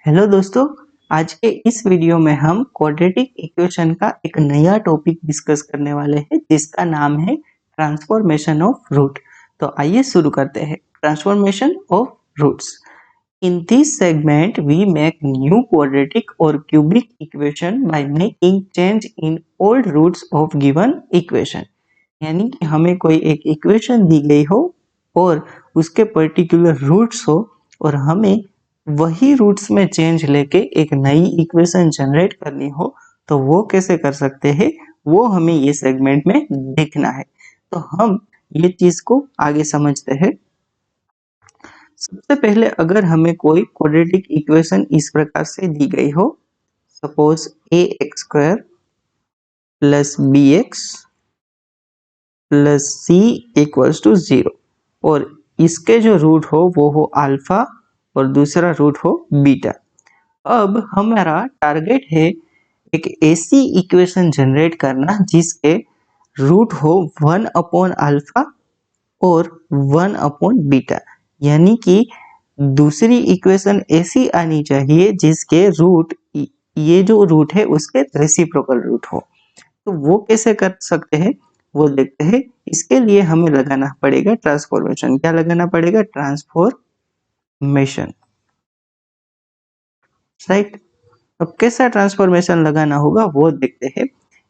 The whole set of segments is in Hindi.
हेलो दोस्तों, आज के इस वीडियो में हम क्वाड्रेटिक इक्वेशन का एक नया टॉपिक डिस्कस करने वाले हैं जिसका नाम है ट्रांसफॉर्मेशन ऑफ रूट। तो आइए शुरू करते हैं। Transformation of roots. In this segment we make new quadratic और cubic equation by making change in old roots of given equation. यानी कि हमें कोई एक इक्वेशन दी गई हो और उसके पर्टिकुलर रूट्स हो और हमें वही रूट्स में चेंज लेके एक नई इक्वेशन जनरेट करनी हो, तो वो कैसे कर सकते हैं वो हमें ये सेगमेंट में देखना है। तो हम ये चीज को आगे समझते हैं। सबसे पहले अगर हमें कोई क्वाड्रेटिक इक्वेशन इस प्रकार से दी गई हो, suppose a x square plus b x plus c equals to 0 और इसके जो रूट हो वो हो अल्फा और दूसरा रूट हो बीटा। अब हमारा टारगेट है एक ऐसी इक्वेशन जनरेट करना जिसके रूट हो 1 अपॉन अल्फा और 1 अपॉन बीटा। यानी कि दूसरी इक्वेशन ऐसी आनी चाहिए जिसके रूट, ये जो रूट है उसके रेसिप्रोकल रूट हो। तो वो कैसे कर सकते हैं वो देखते हैं। इसके लिए हमें लगाना पड़ेगा ट्रांसफॉर्मेशन। क्या लगाना पड़ेगा? Transformation, right. अब कैसा ट्रांसफॉर्मेशन लगाना होगा वो देखते हैं।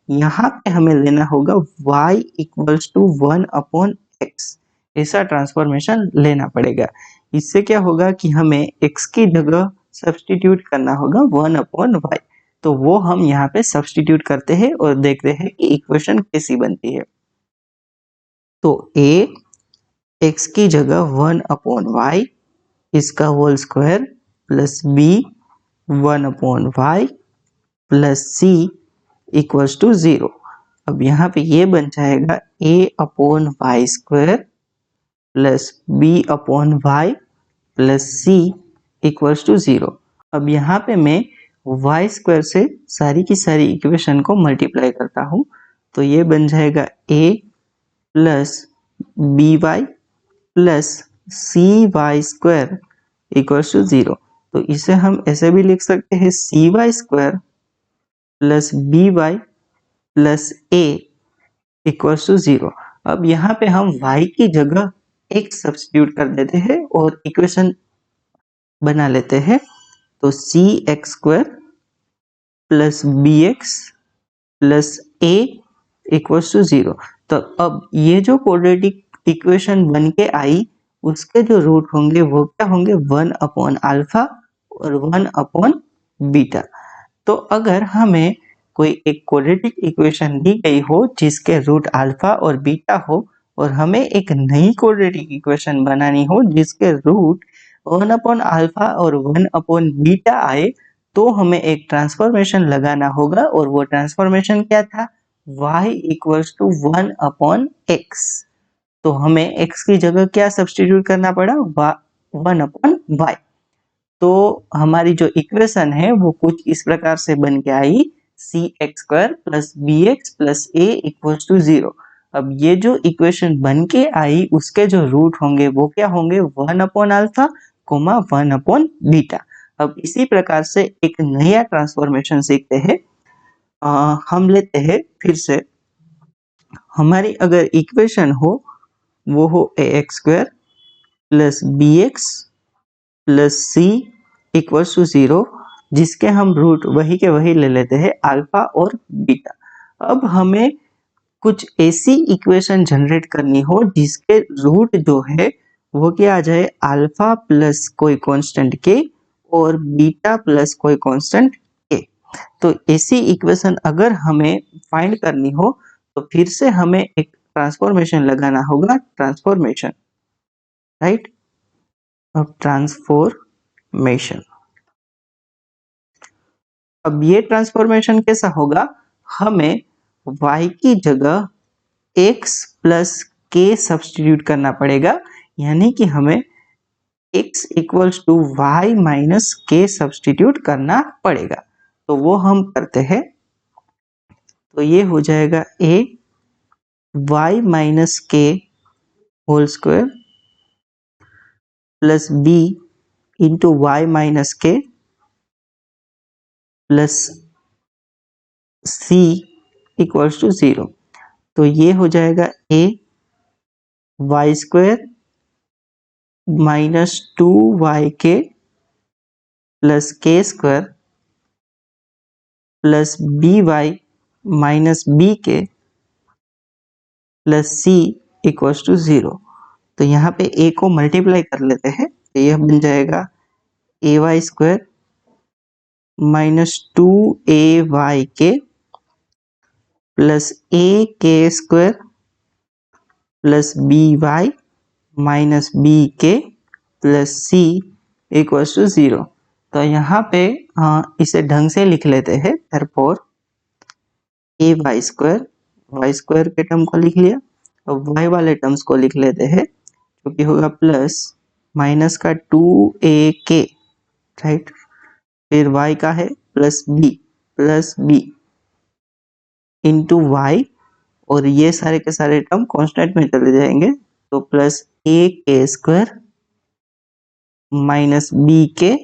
यहाँ पे हमें लेना होगा y equals to 1 upon x, ऐसा ट्रांसफॉर्मेशन लेना पड़ेगा। इससे क्या होगा कि हमें x की जगह सब्स्टिट्यूट करना होगा 1 अपॉन y। तो वो हम यहाँ पे सब्स्टिट्यूट करते हैं और देखते हैं कि इक्वेशन कैसी बनती है। तो a x की जगह 1 अपॉन y इसका whole square plus b 1 upon y plus c equals to 0। अब यहाँ पे ये बन जाएगा a upon y square plus b upon y plus c equals to 0। अब यहाँ पे मैं y स्क्वायर से सारी की सारी इक्वेशन को मल्टीप्लाई करता हूँ, तो ये बन जाएगा a plus b y plus c y square equals to 0। तो इसे हम ऐसे भी लिख सकते हैं c y square plus b y plus a equals to 0। अब यहाँ पे हम y की जगह x सब्स्टिट्यूट कर देते हैं और इक्वेशन बना लेते हैं। तो c x square plus b x plus a equals to 0। तो अब ये जो क्वाड्रेटिक इक्वेशन बन के आई उसके जो रूट होंगे वो क्या होंगे? 1 अपॉन अल्फा और 1 अपॉन बीटा। तो अगर हमें कोई एक क्वाड्रेटिक इक्वेशन दी गई हो जिसके रूट अल्फा और बीटा हो और हमें एक नई क्वाड्रेटिक इक्वेशन बनानी हो जिसके रूट 1 अपॉन अल्फा और 1 अपॉन बीटा आए, तो हमें एक ट्रांसफॉर्मेशन लगाना होगा। और वो ट्रांसफॉर्मेशन क्या था? y equals to 1 upon x। तो हमें x की जगह क्या सब्स्टिट्यूट करना पड़ा? 1 अपॉन y। तो हमारी जो इक्वेशन है वो कुछ इस प्रकार से बन के आई c x square plus b x plus a equals to 0। अब ये जो इक्वेशन बन के आई उसके जो रूट होंगे वो क्या होंगे? 1 upon alpha coma 1 upon beta. अब इसी प्रकार से एक नया ट्रांसफॉर्मेशन सीखते हैं। हम लेते हैं फिर से, हमारी अगर इक्वेशन हो वो हो a x square plus b x plus c equals to 0, जिसके हम रूट वही के वही ले लेते हैं अल्फा और बीटा। अब हमें कुछ ऐसी इक्वेशन जनरेट करनी हो जिसके रूट जो है वो क्या आ जाए? अल्फा प्लस कोई कांस्टेंट के और बीटा प्लस कोई कांस्टेंट के। तो ऐसी इक्वेशन अगर हमें फाइंड करनी हो तो फिर से हमें एक ट्रांसफॉर्मेशन लगाना होगा, ट्रांसफॉर्मेशन, राइट। अब ट्रांसफॉर्मेशन, अब ये ट्रांसफॉर्मेशन कैसा होगा? हमें y की जगह x प्लस k सब्स्टिट्यूट करना पड़ेगा। यानी कि हमें x equals to y minus k substitute करना पड़ेगा। तो वो हम करते हैं। तो ये हो जाएगा a y minus k whole square plus b into y minus k plus c equals to 0। तो ये हो जाएगा a y square minus 2yk plus k square plus b y minus b k plus c equals to 0। तो यहाँ पे a को मल्टीप्लाई कर लेते हैं, तो यह बन जाएगा a y square minus 2ay k plus a k square plus b y minus b k plus c equals to 0। तो यहाँ पे इसे ढंग से लिख लेते हैं। therefore ए वाई स्क्वायर के टर्म को लिख लिया, और वाई वाले टर्म्स को लिख लेते हैं, जो कि होगा प्लस माइनस का 2ak, राइट। फिर y का है प्लस बी इंटू वाई, और ये सारे के सारे टर्म कांस्टेंट में चले जाएंगे, तो plus a k square minus b k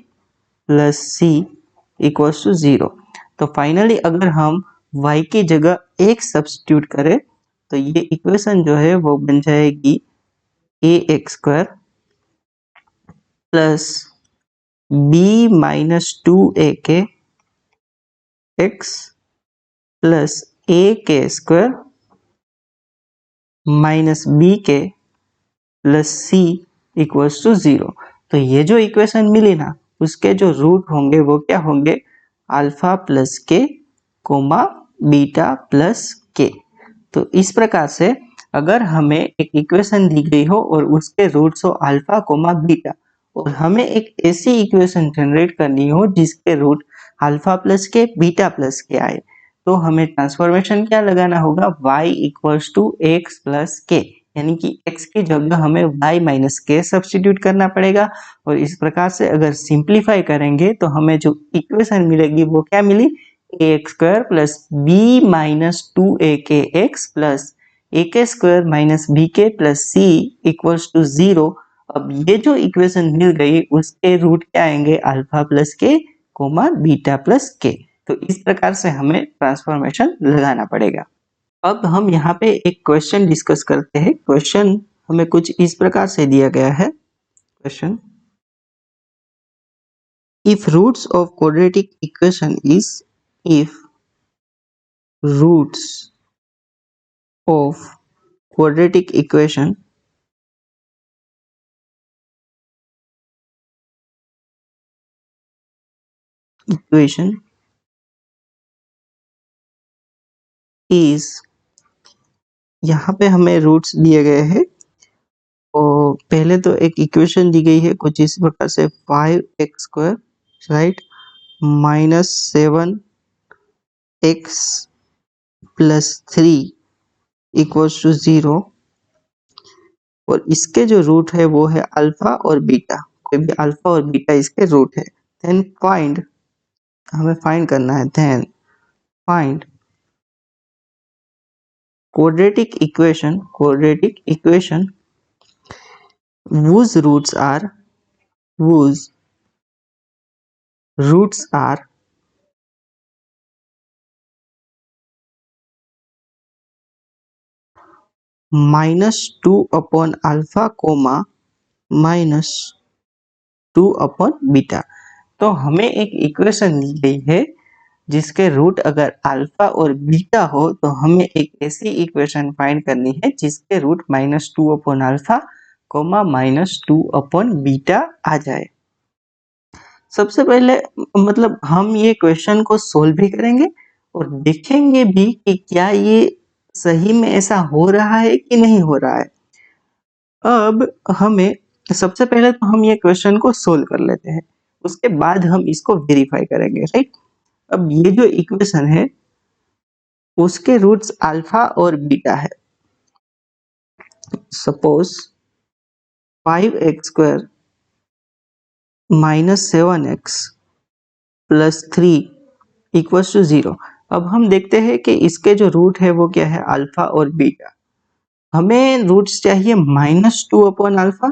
plus c equals to 0। तो फाइनली अगर हम y की जगह एक सब्स्टिट्यूट करें, तो ये इक्वेशन जो है वो बन जाएगी a x square plus b minus 2ak x plus a k square minus b k plus c equals to 0। तो ये जो इक्वेशन मिली ना, उसके जो रूट होंगे वो क्या होंगे, अल्फा प्लस के कोमा बीटा प्लस के। तो इस प्रकार से अगर हमें एक इक्वेशन दी गई हो और उसके रूट्स हो अल्फा कोमा बीटा, और हमें एक ऐसी इक्वेशन जनरेट करनी हो जिसके root alpha plus k beta plus k आए, तो हमें ट्रांसफॉर्मेशन क्या लगाना होगा, y equals to x plus k, यानी कि x की जगह हमें y माइनस के सब्स्टिट्यूट करना पड़ेगा। और इस प्रकार से अगर सिंप्लीफाई करेंगे तो हमें जो इक्वेशन मिलेगी वो क्या मिली, a x square plus b minus 2ak x plus a k square minus b k plus c equals to 0। अब ये जो इक्वेशन मिल गई उसके रूट क्या आएंगे, अल्फा प्लस के कोमा बीटा प्लस के। तो इस प्रकार से हमें ट्रांसफॉर्मेशन लगाना पड़ेगा। अब हम यहाँ पे एक क्वेश्चन डिस्कस करते हैं। क्वेश्चन हमें कुछ इस प्रकार से दिया गया है। Question, if roots of quadratic equation is, if roots of quadratic equation is, यहाँ पे हमें रूट्स दिए गए हैं, और पहले तो एक इक्वेशन दी गई है कुछ इस प्रकार से 5x square, right, minus 7x plus 3 equals to 0, और इसके जो रूट है वो है अल्फा और बीटा, कोई भी अल्फा और बीटा इसके रूट है। देन फाइंड, हमें फाइंड करना है, then find quadratic equation whose roots are -2 upon alpha comma -2 upon beta. तो हमें एक इक्वेशन दी गई है जिसके रूट अगर अल्फा और बीटा हो, तो हमें एक ऐसी इक्वेशन फाइंड करनी है जिसके root -2 upon alpha comma -2 upon beta आ जाए। सबसे पहले मतलब हम ये क्वेश्चन को सोल्व भी करेंगे और देखेंगे भी कि क्या ये सही में ऐसा हो रहा है कि नहीं हो रहा है। अब हमें सबसे पहले तो हम ये क्वेश्चन को सोल्व कर लेते हैं, उसके बाद हम इसको वेरीफाई करेंगे, राइट। अब ये जो इक्वेशन है उसके रूट्स अल्फा और बीटा है। Suppose 5x square minus 7x plus 3 equals to 0। अब हम देखते हैं कि इसके जो रूट है वो क्या है, अल्फा और बीटा। हमें रूट्स चाहिए -2 अपॉन अल्फा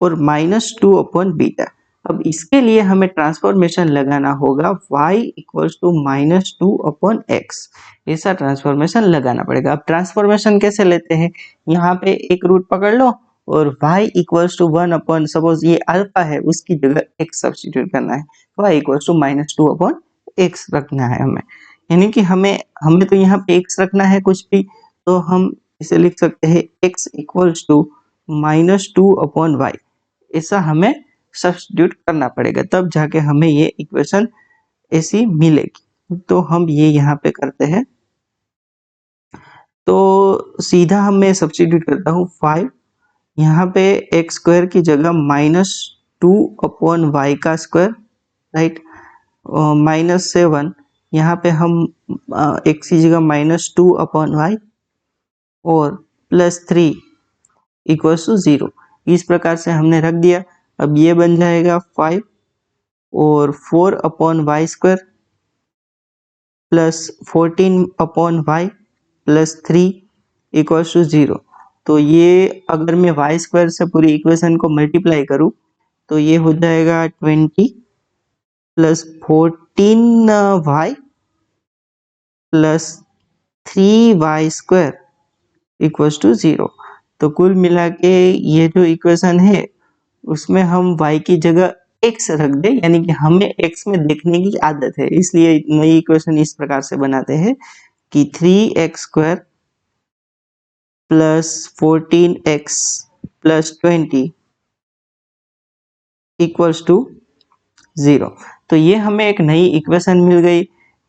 और -2 अपॉन बीटा। अब इसके लिए हमें ट्रांसफॉर्मेशन लगाना होगा y इक्वल्स टू -2/x, ऐसा ट्रांसफॉर्मेशन लगाना पड़ेगा। अब ट्रांसफॉर्मेशन कैसे लेते हैं, यहाँ पे एक रूट पकड़ लो और y इक्वल्स टू 1 सपोज ये अल्फा है उसकी जगह x सब्स्टिट्यूट करना है, y इक्वल्स टू -2/x रखना है हमें, यानी कि हमें तो यहाँ पे x रखना है कुछ भी, तो हम इसे लिख सकते हैं x इक्वल्स टू -2/y, ऐसा हमें सब्स्टिट्यूट करना पड़ेगा, तब जाके हमें ये इक्वेशन ऐसी मिलेगी। तो हम ये यहाँ पे करते हैं, तो सीधा हम मैं सब्स्टिट्यूट करता हूँ 5, यहाँ पे एक्स स्क्वायर की जगह -2/y का स्क्वायर, राइट, -7, यहाँ पे हम एक्स की जगह -2/y और +3 इक्वल्स टू 0, इस प्रकार से हमने रख दिया। अब ये बन जाएगा 5 और 4/y square plus 14/y plus 3 equals to 0। तो ये अगर मैं y स्क्वायर से पूरी इक्वेशन को मल्टीप्लाई करूं तो ये हो जाएगा 20 plus 14y plus 3y square equals to 0। तो कुल मिला के ये जो इक्वेशन है उसमें हम y की जगह x रख दे, यानी कि हमें x में देखने की आदत है, इसलिए नई इक्वेशन इस प्रकार से बनाते हैं कि 3x square plus 14x plus 20 equals to 0। तो ये हमें एक नई इक्वेशन मिल गई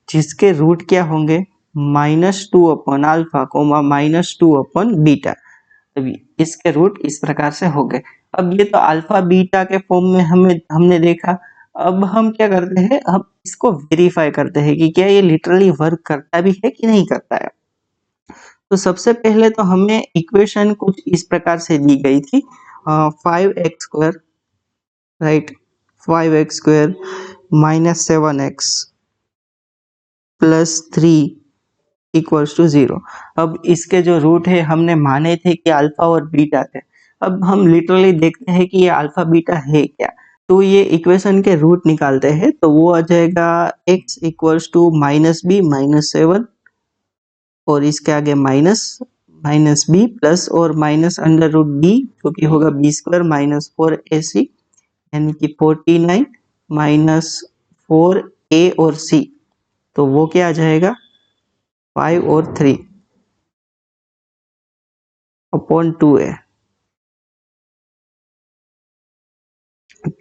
जिसके रूट क्या होंगे, -2/α कोमा -2/बीटा। अभी इसके रूट इस प्रकार से हो गए। अब ये तो अल्फा बीटा के फॉर्म में हमने देखा। अब हम क्या करते हैं, हम इसको वेरीफाई करते हैं कि क्या ये लिटरली वर्क करता भी है कि नहीं करता है। तो सबसे पहले तो हमें इक्वेशन कुछ इस प्रकार से दी गई थी, 5x square, right, 5x square minus 7x plus 3 equals to 0। अब इसके जो रूट है हमने माने थे कि अल्फा और बीटा थे, अब हम लिटरली देखते हैं कि ये अल्फा बीटा है क्या। तो ये इक्वेशन के रूट निकालते हैं, तो वो आ जाएगा x इक्वल्स टू -b -7 और इसके आगे माइनस बी प्लस और माइनस अंडर रूट बी जो कि होगा बी स्क्वायर माइनस 4ac, यानी कि 49 माइनस 4a और c, तो वो क्या आ जाएगा 5 और 3 अपॉन 2a।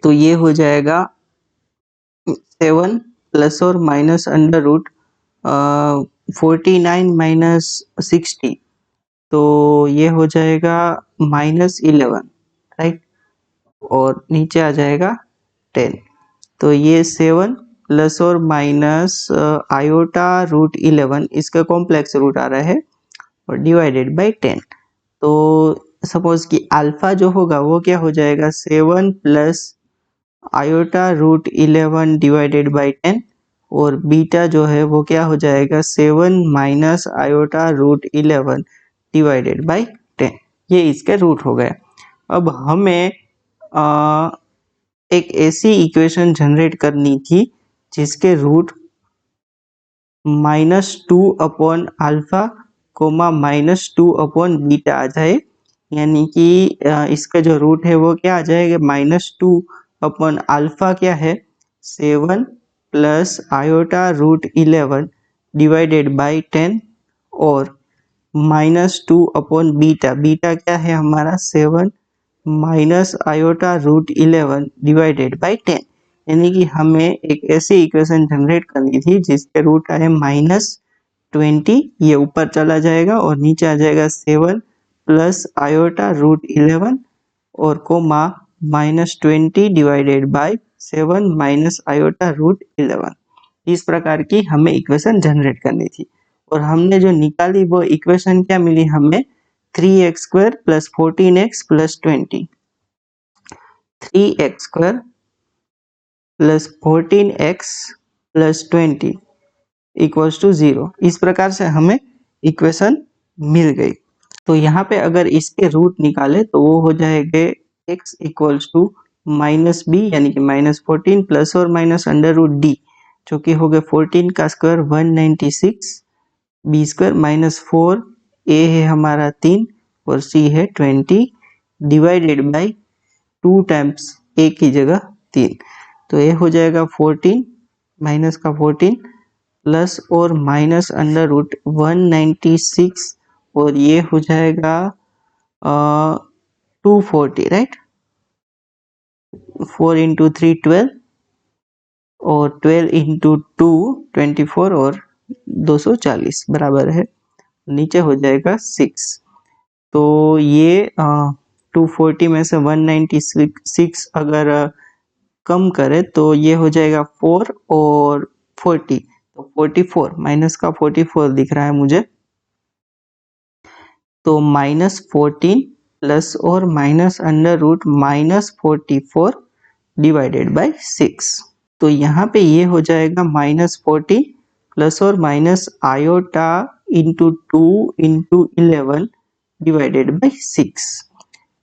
तो ये हो जाएगा 7 प्लस और माइनस अंडर रूट 49 माइनस 60, तो ये हो जाएगा -11, राइट, और नीचे आ जाएगा 10। तो ये 7 प्लस और माइनस आयोटा रूट 11 इसका कॉम्प्लेक्स रूट आ रहा है और डिवाइडेड बाय 10। तो सपोज कि अल्फा जो होगा वो क्या हो जाएगा 7 plus iota root 11 divided by 10 और बीटा जो है वो क्या हो जाएगा 7 minus iota root 11 divided by 10। ये इसके रूट हो गए। अब हमें एक ऐसी इक्वेशन जनरेट करनी थी जिसके रूट -2/अल्फा कोमा -2/बीटा आ जाए, यानी कि इसका जो रूट है वो क्या आ जाएगा -2/अल्फा क्या है 7 plus iota root 11 divided by 10 और -2/बीटा, बीटा क्या है हमारा 7 minus iota root 11 divided by 10, यानी कि हमें एक ऐसी इक्वेशन जनरेट करनी थी जिसके रूट आए -20, ये ऊपर चला जाएगा और नीचे आ जाएगा 7 प्लस आयोटा रूट 11 और comma -20 divided by 7 minus iota root 11। इस प्रकार की हमें इक्वेशन जनरेट करनी थी और हमने जो निकाली वो इक्वेशन क्या मिली हमें 3x square plus 14x plus 20, 3x square plus 14x plus 20 equals to 0। इस प्रकार से हमें इक्वेशन मिल गई। तो यहाँ पे अगर इसके रूट निकाले तो वो हो जाएंगे x equals to minus b यानी कि -14 प्लस और माइनस अंडर रूट डी जो कि हो गया 14 का स्क्वायर 196 बी स्क्वायर -4 ए है हमारा 3 और सी है 20 डिवाइडेड बाय 2 टाइम्स ए की जगह 3 तो ये हो जाएगा 14 माइनस का 14 प्लस और माइनस अंडर रूट 196 और ये हो जाएगा 240 राइट 4 इंटू 3 12 और 12 इंटू 2 24 और 240 बराबर है नीचे हो जाएगा 6 तो ये 240 में से 196 अगर कम करे तो ये हो जाएगा 4 और 40 तो 44 माइनस का 44 दिख रहा है मुझे तो -14 प्लस और minus under root -44 divided by 6 तो यहाँ पे ये हो जाएगा -14 प्लस और minus iota into 2 into 11 divided by 6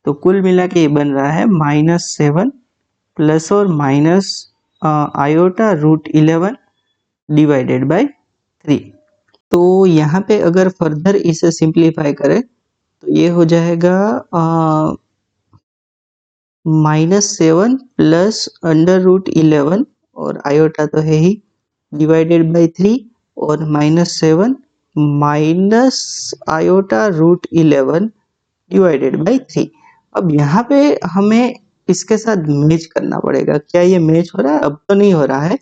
तो कुल मिला के ये बन रहा है -7 प्लस और minus iota root 11 divided by 3 तो यहाँ पे अगर फर्दर इसे सिंप्लीफाई करें तो ये हो जाएगा -7 प्लस अंडर रूट 11 और आयोटा तो है ही डिवाइडेड बाय 3 और -7 minus iota root 11 divided by 3 अब यहाँ पे हमें इसके साथ मैच करना पड़ेगा क्या ये मैच हो रहा है अब तो नहीं हो रहा है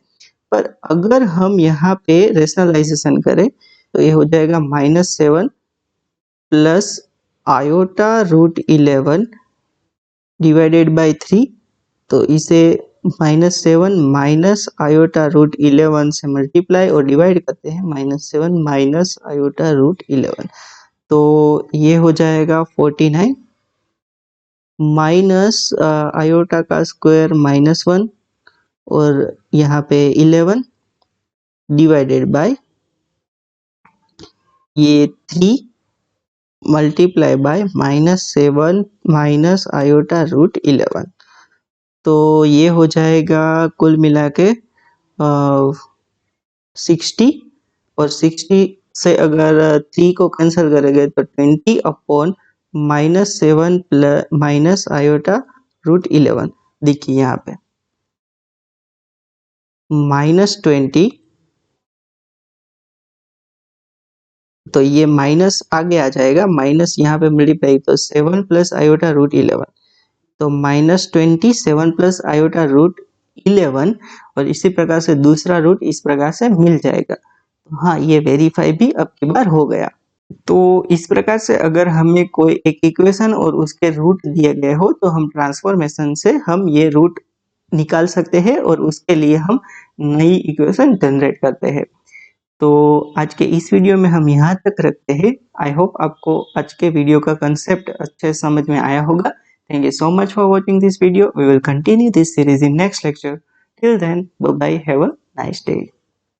पर अगर हम यहाँ पे रेशनलाइजेशन करें तो ये हो जाएगा -7 plus iota root 11 divided by 3 तो इसे -7 माइनस आयोटा रूट 11 से मल्टीप्लाई और डिवाइड करते हैं -7 माइनस आयोटा रूट 11 तो ये हो जाएगा 49 माइनस आयोटा का स्क्वायर -1 और यहाँ पे 11 डिवाइडेड बाय ये 3 multiply by -7 minus iota root 11 तो ये हो जाएगा कुल मिला के 60 और 60 से अगर 3 को कैंसिल करेंगे तो 20 upon -7 plus minus iota root 11 देखिए यहाँ पे -20 तो ये माइनस आगे आ जाएगा माइनस यहाँ पे मल्टीप्लाई तो 7 प्लस आयोटा रूट 11 तो -20 7 प्लस आयोटा रूट 11 और इसी प्रकार से दूसरा रूट इस प्रकार से मिल जाएगा तो हाँ ये वेरीफाई भी अब की बार हो गया तो इस प्रकार से अगर हमें कोई एक इक्वेशन और उसके रूट दिए गए हो तो हम ट्रांसफॉर्मेशन से हम ये रूट निकाल सकते हैं और उसके लिए हम नई इक्वेशन जनरेट करते हैं तो आज के इस वीडियो में हम यहाँ तक रखते हैं आई होप आपको आज के वीडियो का कंसेप्ट अच्छे समझ में आया होगा Thank you so much for watching this video. We will continue this series in next lecture. Till then, bye bye. Have a nice day.